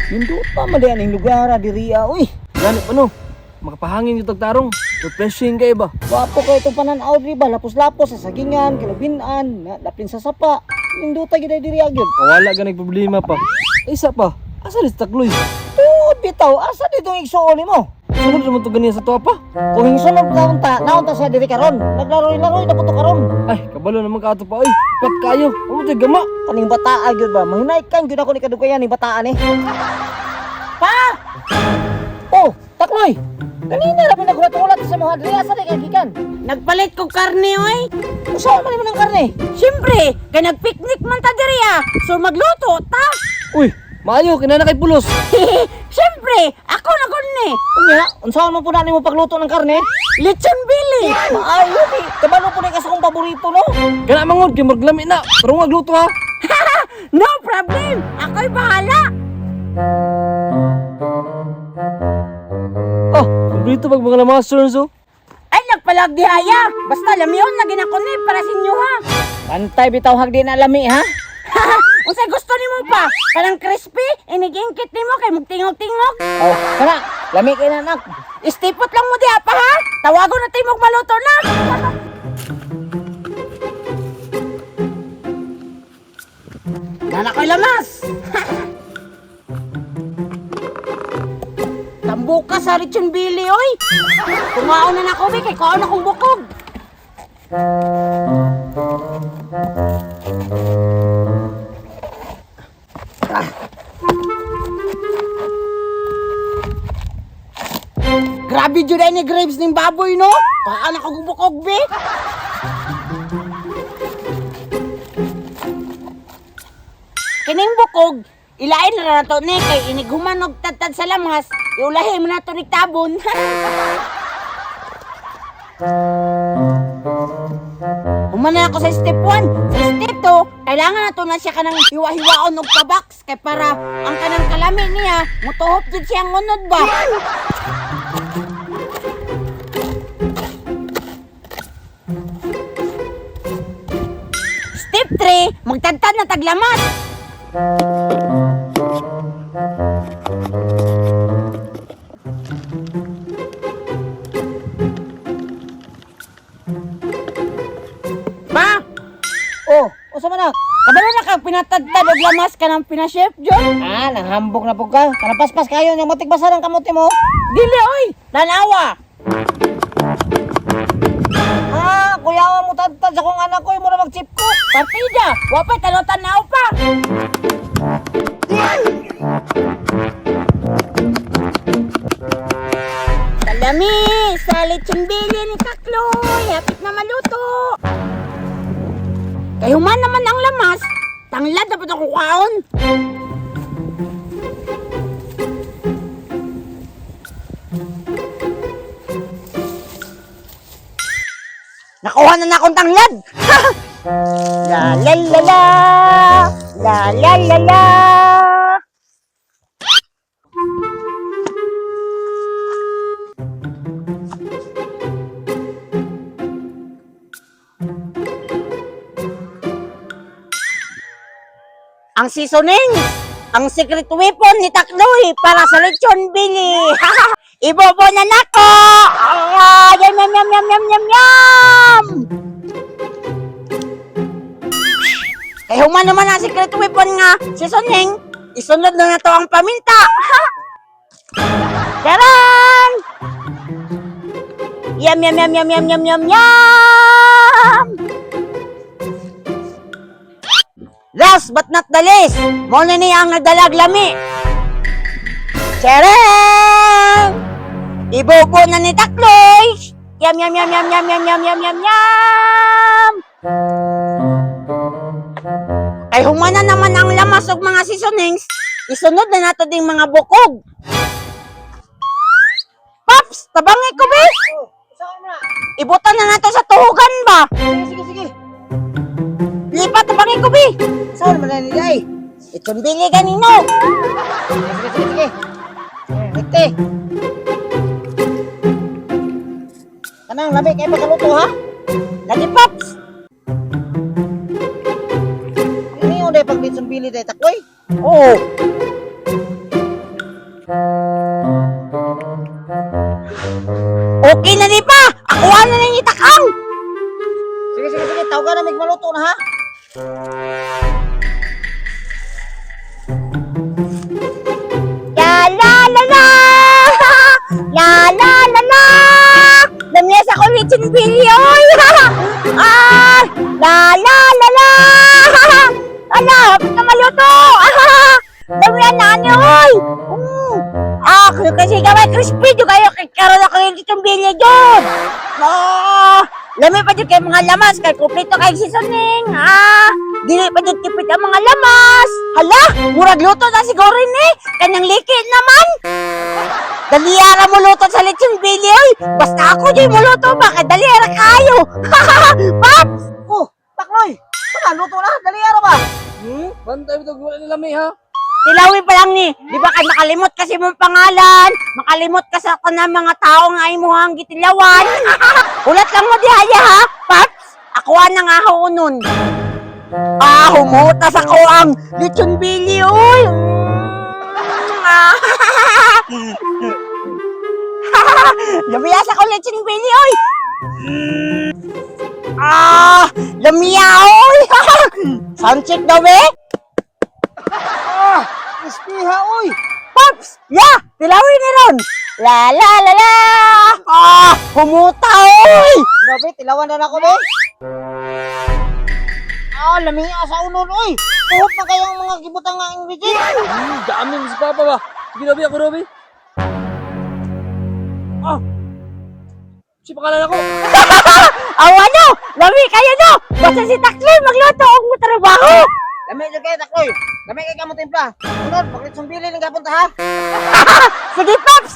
Nindot pa mali aning lugar diriya uy. Gani ano? Makapahangin yung tagtarong. Refreshing kayo ba? Wapo kay itong pananaw di ba lapos-lapos sa sagingan, kalabinan, lapin sa sapa. Nindota gid diriya gyud. Wala ka problema pa. Isa pa. Asa ni takloy? Tuod bitaw, asa dito ang igsuon nimo? Sunod naman to ganiya sa tuwa pa. Kung hinsunod naunta siya diri karon. Naglaro-laro na puto karon. Ay, kabalo naman ka pa oy. Pat kayo. Ano tayo gama? Kaning bataa gyud ba? Mahinay kan gyud ako ni kadugayan ni bataan eh. Pa! Oh, takloy. Kanina ra pinaghulat-hulat sa mga diri asa kay gikan. Nagpalit ko karne, oy. Usa man nimo ng karne? Siyempre, kay nagpiknik man ta diri ah. So magluto ta. Uy, maayo kinana kay pulos. Siyempre, ako na kunni. Unya, unsaon mo pud nimo pagluto ng karne? Lechon bili. Maayo di. Kabalo po ni kasi kong paborito no. Kana mangod kay maglami na. Pero magluto ha. No problem. Ako'y bahala. Ah, paborito pag mga lamasters oh. Ay, nagpalag di haya. Basta lamiyon na ginakuni para sa inyo ha. Pantay bitaw hagdi na lami ha. Unsay gusto nimo pa? Parang crispy, inigingkit nimo kay magtingog-tingog. Oh, kana, lami kay na anak. Istipot lang mo di apa ha. Tawagon na timog maluto na. Nana ko'y lamas. Tambuka sa lechon bili oy. Kumaon na nako be kay kaon akong bukog. Grabe jud ay ni grapes ning baboy no. Paan ako bukog be. Kining bukog, ilain na nato ni kay iniguman og tatad sa lamas, iulahi mo nato ni tabon. Humana ako sa step 1. Sa step 2, kailangan nato na siya kanang hiwa-hiwaon og pabaks kay para ang kanang kalami niya mutuhop jud siyang ngunod ba. Step 3, magtantad na taglamas. Pa! Oh, usa man na? Kabalo na kang pinatadtad og lamas ka ng pinaship, John? Ah, nanghambog na pug ka. Kanapaspas kayo nga matigbasan ang kamote mo. Dili, oy! Tanawa! Ah, kuyawa mo tantad sa kong anak ko, mo na mag-chip ko. Partida! Wapay tanaw-tanaw pa! Salami! Sa lechon bili ni Kakloy! Hapit na maluto! Kayuman naman ang lamas! Tanglad dapat ako kaon! Nakuha na akong tanglad! La la la la! La la la la! Ang seasoning, ang secret weapon ni Takloy para sa lechon bili. Ibobo na nako. Yum yum yum yum yum yum yum. Kaya human naman ang secret weapon nga seasoning. Isunod na nato ang paminta. Charan! Yum yum yum yum yum yum yum yum. Last but not the least, mo na niya ang nagdalag lami. Chereng! Ibobo na ni Takloy. Yum, yum, yum, yum, yum, yum, yum, yum, yum, yum. Ay humana naman ang lamas og mga seasonings. Isunod na nato ding mga bukog. Pops, tabangi ko be. Saan mo na? Ibutan na nato sa tuhugan ba? Sige, sige. Lipat, tabangi ko be. Saan mo na nilay? Itong bili ganino. Sige, sige, sige. Ite. Kanang lami kay pagkaluto ha? Lagi, Pops. Ano yung day pag litsong bili day Takloy? Oo. na! Hapit na maluto! Damihan na ani, oy! Kasi gawin crispy doon kayo, karon ako yung itong bilya doon! Lami pa doon kayo mga lamas, kay kumpleto kayo seasoning, dili pa doon tipid ang mga lamas! Hala, murag luto na siguro ni, kanyang likid naman! Daliara mo luto sa lechon bilya, oy! Basta ako di mo luto ba, kay daliara kayo! Paps! Oh, Takloy! Wala, luto na. Dali ara ba? Bantay mo ito, wala na lami ha. Tilawin pa lang ni, di ba kay makalimot kasi mong pangalan, makalimot ka sa kanang mga tao nga imuhang gitilawan. Ulat lang mo diha ha, Paps, ako na nga haunon. Humutas ako ang lechon bili, oy. Lamiyas ako lechon bili, oy. Lamiya, oy. Sound check daw, eh. Ispiha, oy! Pops! Yeah! Tilawin ni Ron! La la la la! Humuta, oy! Grabe, tilawan na ako, be. Lamia sa unon, oy! Tuhot na kayang mga gibutang nga ingredient. Daming si Papa ba? Sige, Robi, ako, Robi. Si pangalan ako. Awa no! Lami kayo no! Basta si Takloy magluto og trabaho! Lami dyan kayo, Takloy. Lami kayo ka mo timpla. Unod, paglit sumbili ng gapunta, ha? Sige, Pops!